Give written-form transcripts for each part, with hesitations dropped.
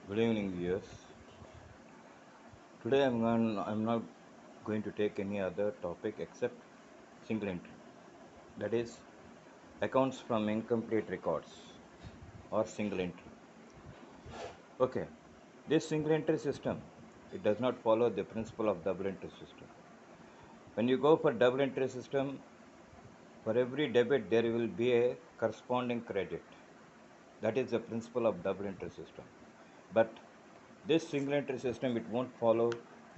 Good evening, viewers. Today I'm not going to take any other topic except single entry. That is accounts from incomplete records or single entry. Okay. This single entry system, it does not follow the principle of double entry system. When you go for double entry system, for every debit there will be a corresponding credit. That is the principle of double entry system. But this single entry system, it won't follow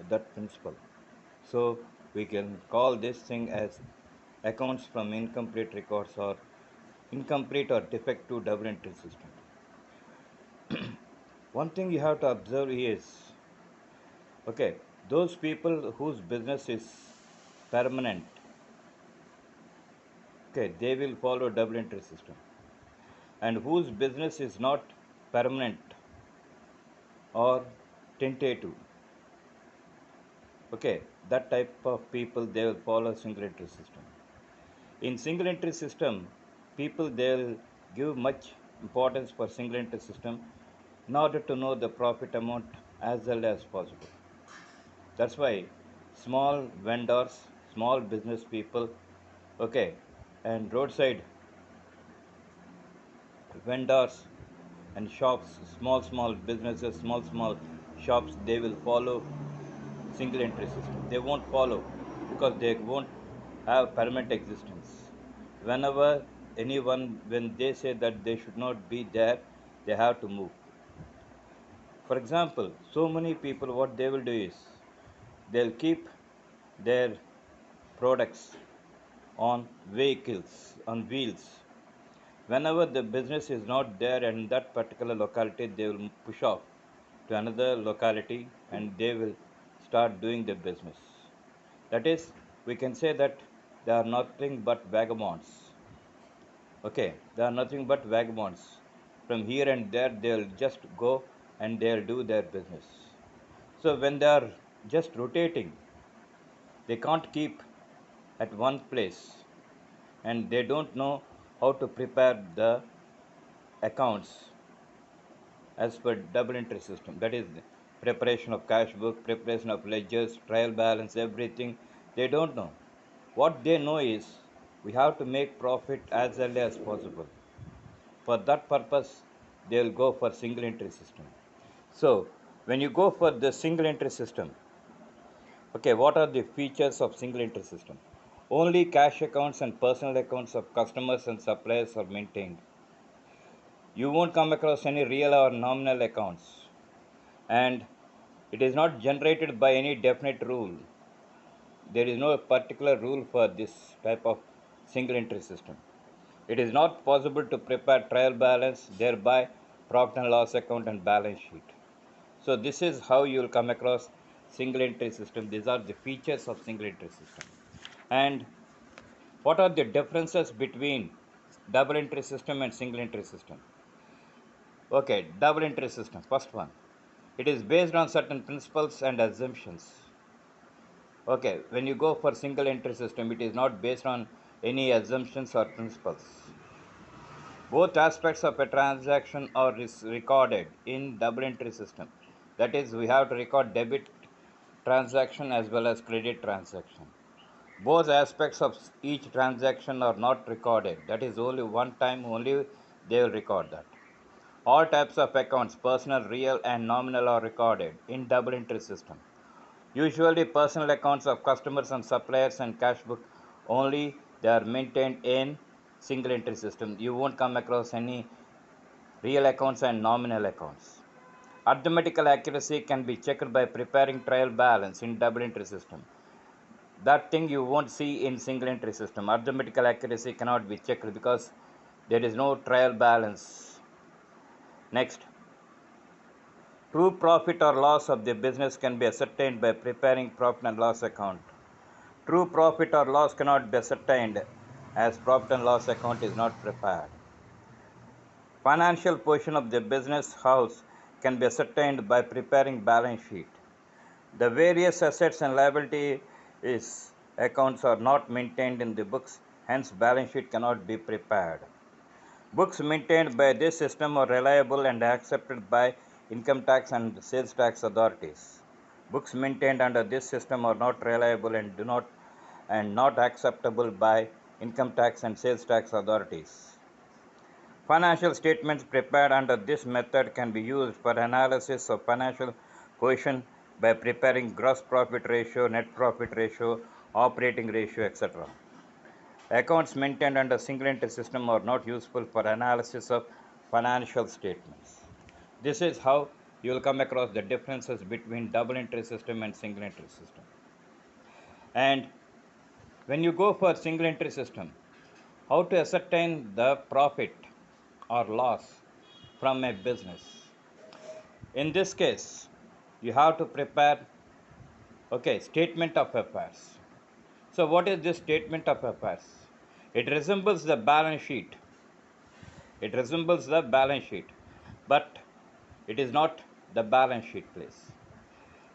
that principle. So we can call this thing as accounts from incomplete records or incomplete or defective double entry system. One thing you have to observe is, okay, those people whose business is permanent, okay, they will follow double entry system, and whose business is not permanent or tentative, okay, that type of people they will follow single entry system. In single entry system, people they'll give much importance for single entry system in order to know the profit amount as early as possible. That's why small vendors, small business people, okay, and roadside vendors and shops, small businesses, small shops, they will follow single entry system. They won't follow because they won't have permanent existence. Whenever anyone, when they say that they should not be there, they have to move. For example, so many people, what they will do is they'll keep their products on vehicles, on wheels. Whenever the business is not there in that particular locality, they will push off to another locality and they will start doing the business. That is, we can say that they are nothing but vagabonds. Okay, they are nothing but vagabonds. From here and there, they'll just go and they'll do their business. So when they are just rotating, they can't keep at one place and they don't know how to prepare the accounts as per double entry system. That is preparation of cash book, preparation of ledgers, trial balance, everything. They don't know. What they know is we have to make profit as early as possible. For that purpose, they will go for single entry system. So when you go for the single entry system, okay, what are the features of single entry system? Only cash accounts and personal accounts of customers and suppliers are maintained. You won't come across any real or nominal accounts. And it is not generated by any definite rule. There is no particular rule for this type of single entry system. It is not possible to prepare trial balance, thereby profit and loss account and balance sheet. So this is how you will come across single entry system. These are the features of single entry system. And what are the differences between double entry system and single entry system? Okay, double entry system. First one. It is based on certain principles and assumptions. Okay, when you go for single entry system, it is not based on any assumptions or principles. Both aspects of a transaction are recorded in double entry system. That is, we have to record debit transaction as well as credit transaction. Both aspects of each transaction are not recorded. That is, only one time only they will record that. All types of accounts, personal, real, and nominal, are recorded in double entry system. Usually, personal accounts of customers and suppliers and cash book only they are maintained in single entry system. You won't come across any real accounts and nominal accounts. Arithmetical accuracy can be checked by preparing trial balance in double entry system. That thing you won't see in single entry system. Arithmetical accuracy cannot be checked because there is no trial balance. Next, true profit or loss of the business can be ascertained by preparing profit and loss account. True profit or loss cannot be ascertained as profit and loss account is not prepared. Financial position of the business house can be ascertained by preparing balance sheet. The various assets and liabilities accounts are not maintained in the books, hence balance sheet cannot be prepared. Books maintained by this system are reliable and accepted by income tax and sales tax authorities. Books maintained under this system are not reliable and not acceptable by income tax and sales tax authorities. Financial statements prepared under this method can be used for analysis of financial position by preparing gross profit ratio, net profit ratio, operating ratio, etc. Accounts maintained under single entry system are not useful for analysis of financial statements. This is how you will come across the differences between double entry system and single entry system. And when you go for single entry system, how to ascertain the profit or loss from a business? In this case, you have to prepare statement of affairs. So what is this statement of affairs? It resembles the balance sheet. It resembles the balance sheet, but it is not the balance sheet, please.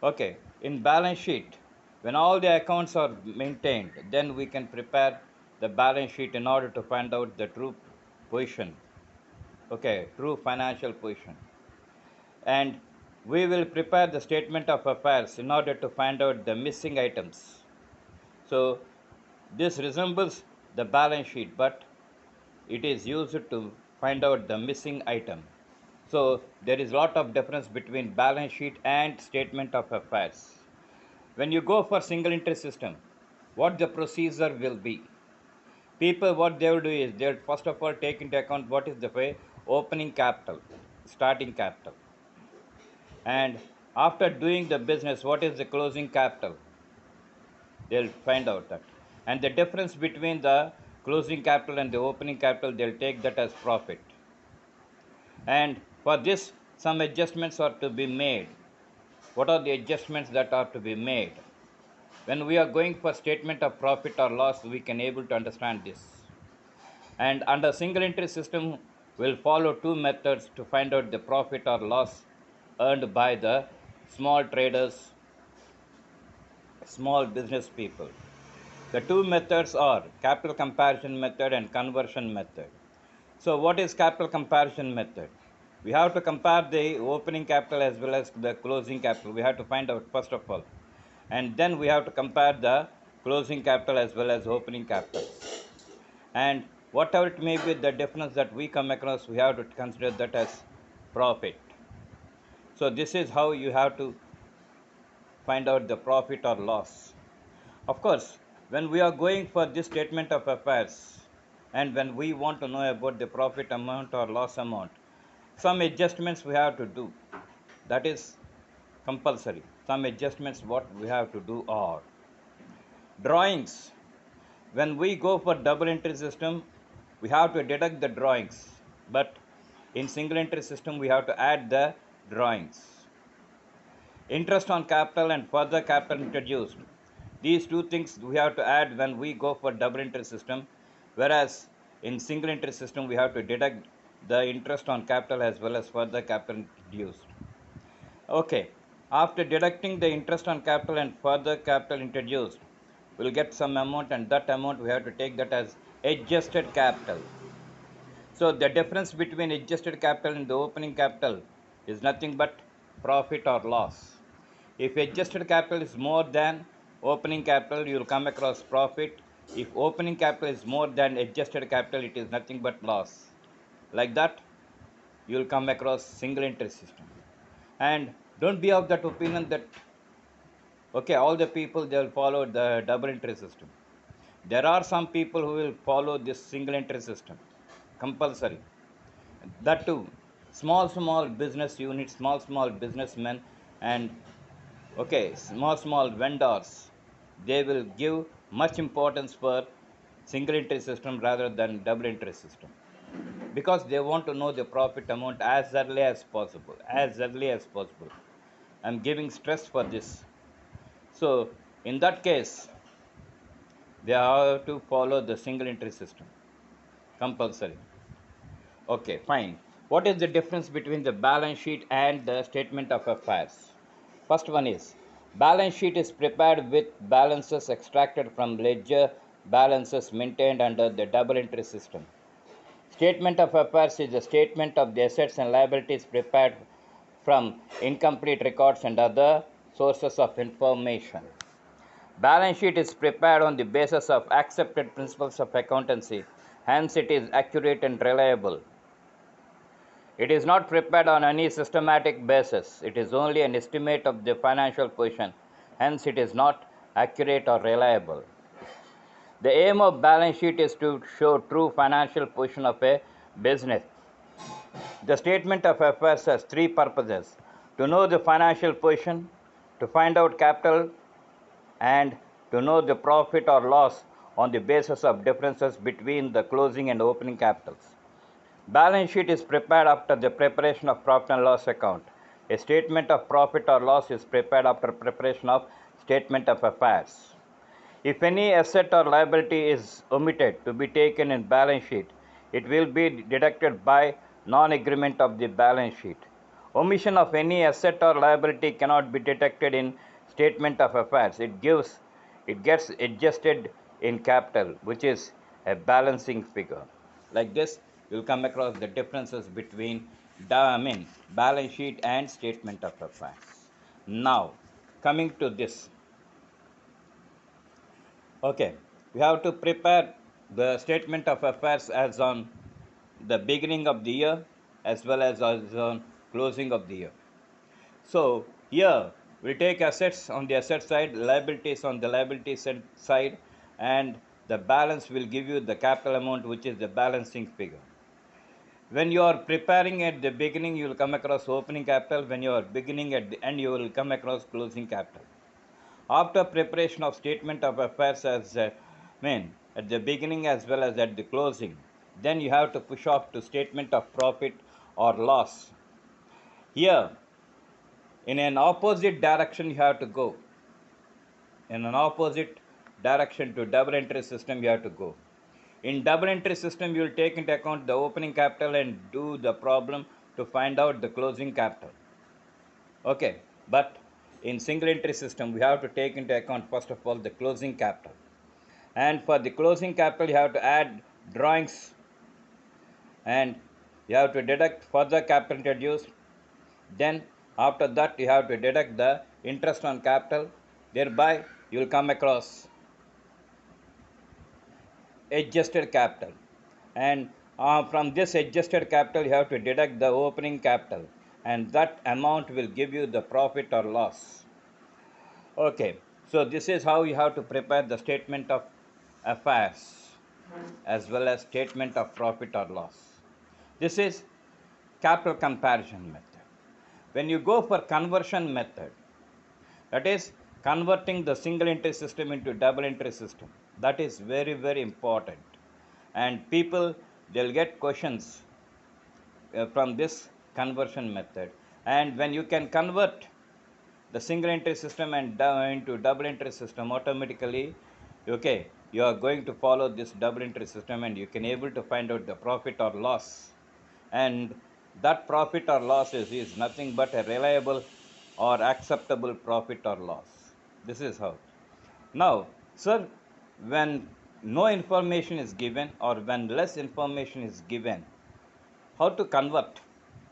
Okay, in balance sheet, when all the accounts are maintained, then we can prepare the balance sheet in order to find out the true position, true financial position. And we will prepare the statement of affairs in order to find out the missing items. So this resembles the balance sheet, but it is used to find out the missing item. So there is a lot of difference between balance sheet and statement of affairs. When you go for single entry system, what the procedure will be? People, what they will do is they will first of all take into account what is the opening capital, starting capital. And after doing the business, what is the closing capital? They'll find out that. And the difference between the closing capital and the opening capital, they'll take that as profit. And for this, some adjustments are to be made. What are the adjustments that are to be made? When we are going for statement of profit or loss, we can able to understand this. And under single entry system, we'll follow two methods to find out the profit or loss earned by the small traders, small business people. The two methods are capital comparison method and conversion method. So what is capital comparison method? We have to compare the opening capital as well as the closing capital. We have to find out first of all. And then we have to compare the closing capital as well as opening capital. And whatever it may be, the difference that we come across, we have to consider that as profit. So this is how you have to find out the profit or loss. Of course, when we are going for this statement of affairs and when we want to know about the profit amount or loss amount, some adjustments we have to do. That is compulsory. Some adjustments what we have to do are drawings. When we go for double entry system, we have to deduct the drawings. But in single entry system, we have to add the drawings. Interest on capital and further capital introduced. These two things we have to add when we go for double entry system, whereas in single entry system we have to deduct the interest on capital as well as further capital introduced. Okay, after deducting the interest on capital and further capital introduced, we'll get some amount, and that amount we have to take that as adjusted capital. So the difference between adjusted capital and the opening capital is nothing but profit or loss. If adjusted capital is more than opening capital, you will come across profit. If opening capital is more than adjusted capital, it is nothing but loss. Like that, you will come across single entry system. And don't be of that opinion that all the people they will follow the double entry system. There are some people who will follow this single entry system compulsory. That too, small business units, small businessmen, and small vendors, they will give much importance for single entry system rather than double entry system, because they want to know the profit amount as early as possible. I'm giving stress for this. So in that case, they have to follow the single entry system compulsory. Okay, fine. What is the difference between the balance sheet and the statement of affairs? First one is, balance sheet is prepared with balances extracted from ledger balances maintained under the double entry system. Statement of affairs is a statement of the assets and liabilities prepared from incomplete records and other sources of information. Balance sheet is prepared on the basis of accepted principles of accountancy, hence it is accurate and reliable. It is not prepared on any systematic basis. It is only an estimate of the financial position, hence it is not accurate or reliable. The aim of balance sheet is to show true financial position of a business. The statement of affairs has three purposes: to know the financial position, to find out capital, and to know the profit or loss on the basis of differences between the closing and opening capitals. Balance sheet is prepared after the preparation of profit and loss account. A statement of profit or loss is prepared after preparation of statement of affairs. If any asset or liability is omitted to be taken in balance sheet, it will be deducted by non-agreement of the balance sheet. Omission of any asset or liability cannot be detected in statement of affairs. It gets adjusted in capital, which is a balancing figure. Like this, you'll come across the differences between balance sheet and statement of affairs. Now, coming to this. Okay, we have to prepare the statement of affairs as on the beginning of the year as well as on closing of the year. So here we take assets on the asset side, liabilities on the liability side, and the balance will give you the capital amount, which is the balancing figure. When you are preparing at the beginning, you will come across opening capital. When you are beginning at the end, you will come across closing capital. After preparation of statement of affairs as at the beginning as well as at the closing, then you have to push off to statement of profit or loss. Here, in an opposite direction, you have to go. In an opposite direction to double entry system, you have to go. In double entry system, you will take into account the opening capital and do the problem to find out the closing capital. Okay, but in single entry system, we have to take into account first of all the closing capital. And for the closing capital, you have to add drawings and you have to deduct further capital introduced. Then after that, you have to deduct the interest on capital. Thereby, you will come across adjusted capital. And from this adjusted capital, you have to deduct the opening capital. And that amount will give you the profit or loss. Okay, so this is how you have to prepare the statement of affairs as well as statement of profit or loss. This is capital comparison method. When you go for conversion method, that is converting the single entry system into double entry system, that is very, very important. And people, they'll get questions from this conversion method. And when you can convert the single entry system and into double entry system, automatically, okay, you are going to follow this double entry system and you can able to find out the profit or loss. And that profit or loss is nothing but a reliable or acceptable profit or loss. This is how. Now, sir, when no information is given or when less information is given, how to convert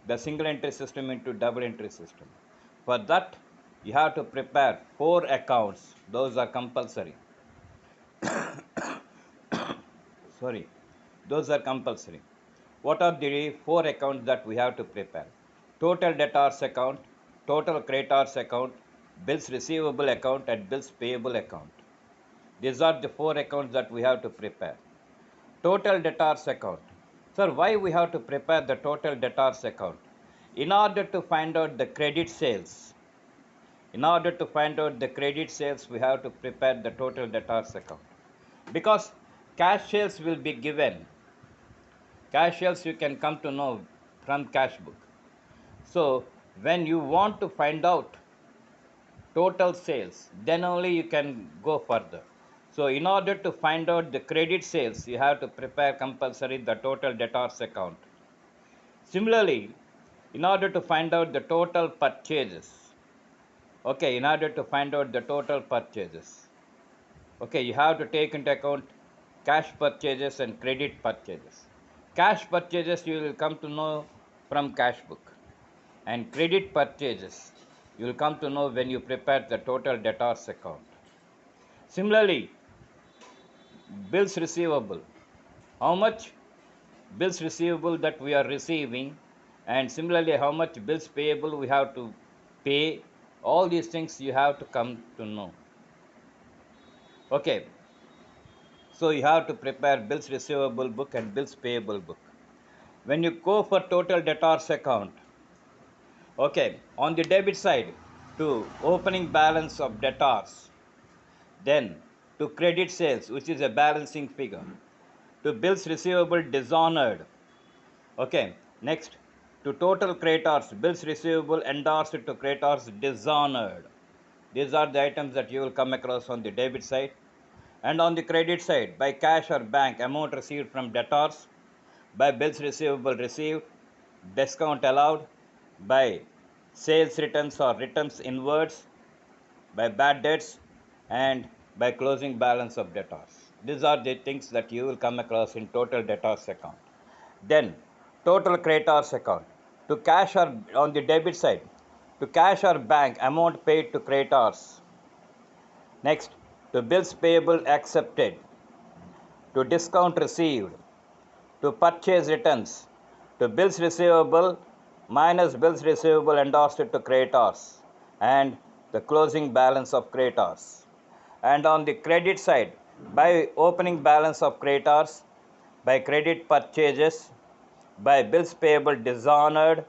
the single entry system into double entry system? For that, you have to prepare 4 accounts. Those are compulsory. Sorry, those are compulsory. What are the 4 accounts that we have to prepare? Total debtors account, total creditors account, bills receivable account, and bills payable account. These are the 4 accounts that we have to prepare. Total debtors account. Sir, why we have to prepare the total debtors account? In order to find out the credit sales. In order to find out the credit sales, we have to prepare the total debtors account. Because cash sales will be given. Cash sales you can come to know from cash book. So when you want to find out total sales, then only you can go further. So in order to find out the credit sales, you have to prepare compulsory the total debtors account. Similarly, in order to find out the total purchases, okay, in order to find out the total purchases, okay, you have to take into account cash purchases and credit purchases. Cash purchases you will come to know from cash book. and credit purchases. You will come to know when you prepare the total debtors account. Similarly, bills receivable. How much bills receivable that we are receiving, and similarly how much bills payable we have to pay. All these things you have to come to know. Okay, so you have to prepare bills receivable book and bills payable book. When you go for total debtors account, okay, on the debit side, to opening balance of debtors, then to credit sales, which is a balancing figure, to bills receivable dishonored. Okay, next to total creditors, bills receivable endorsed to creditors dishonored. These are the items that you will come across on the debit side. And on the credit side, by cash or bank, amount received from debtors, by bills receivable received, discount allowed, by sales returns or returns inwards, by bad debts, and by closing balance of debtors. These are the things that you will come across in total debtors account. Then total creditors account. To cash or on the debit side, to cash or bank, amount paid to creditors. Next, to bills payable accepted, to discount received, to purchase returns, to bills receivable minus bills receivable endorsed to creditors, and the closing balance of creditors. And on the credit side, by opening balance of creditors, by credit purchases, by bills payable dishonored,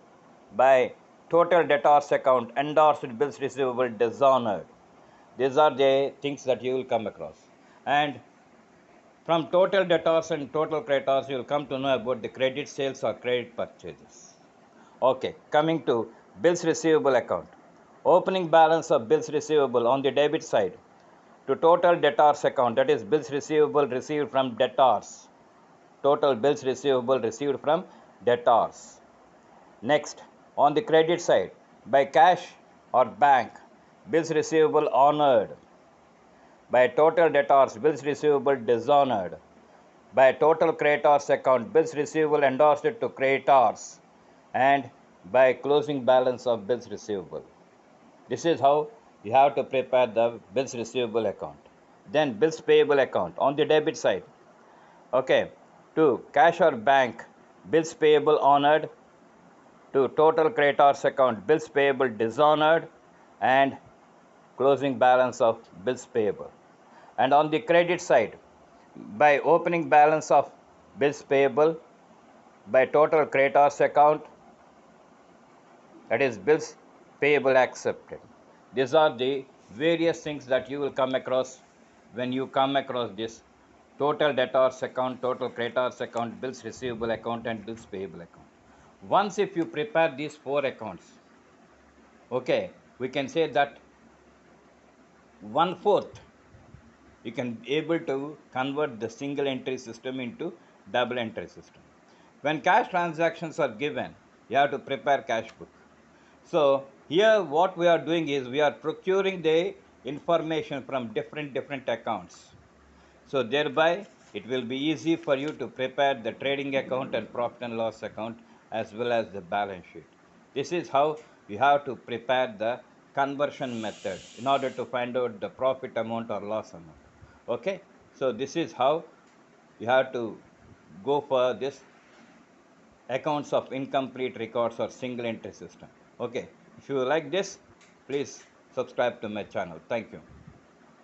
by total debtors account endorsed bills receivable dishonored. These are the things that you will come across. And from total debtors and total creditors, you will come to know about the credit sales or credit purchases. Okay, coming to bills receivable account. Opening balance of bills receivable on the debit side to total debtors account, that is bills receivable received from debtors. Total bills receivable received from debtors. Next, on the credit side, by cash or bank, bills receivable honored. By total debtors, bills receivable dishonored. By total creditors account, bills receivable endorsed to creditors. And by closing balance of bills receivable. This is how you have to prepare the bills receivable account. Then bills payable account on the debit side. Okay, to cash or bank, bills payable honored. To total creditors account, bills payable dishonored, and closing balance of bills payable. And on the credit side, by opening balance of bills payable, by total creditors account, that is bills payable accepted. These are the various things that you will come across when you come across this total debtors account, total creditors account, bills receivable account, and bills payable account. Once if you prepare these four accounts, okay, we can say that 1/4 you can be able to convert the single entry system into double entry system. When cash transactions are given, you have to prepare cash book. So here what we are doing is we are procuring the information from different accounts. So thereby it will be easy for you to prepare the trading account and profit and loss account as well as the balance sheet. This is how you have to prepare the conversion method in order to find out the profit amount or loss amount. Okay, so this is how you have to go for this accounts of incomplete records or single entry system. Okay, if you like this, please subscribe to my channel. Thank you.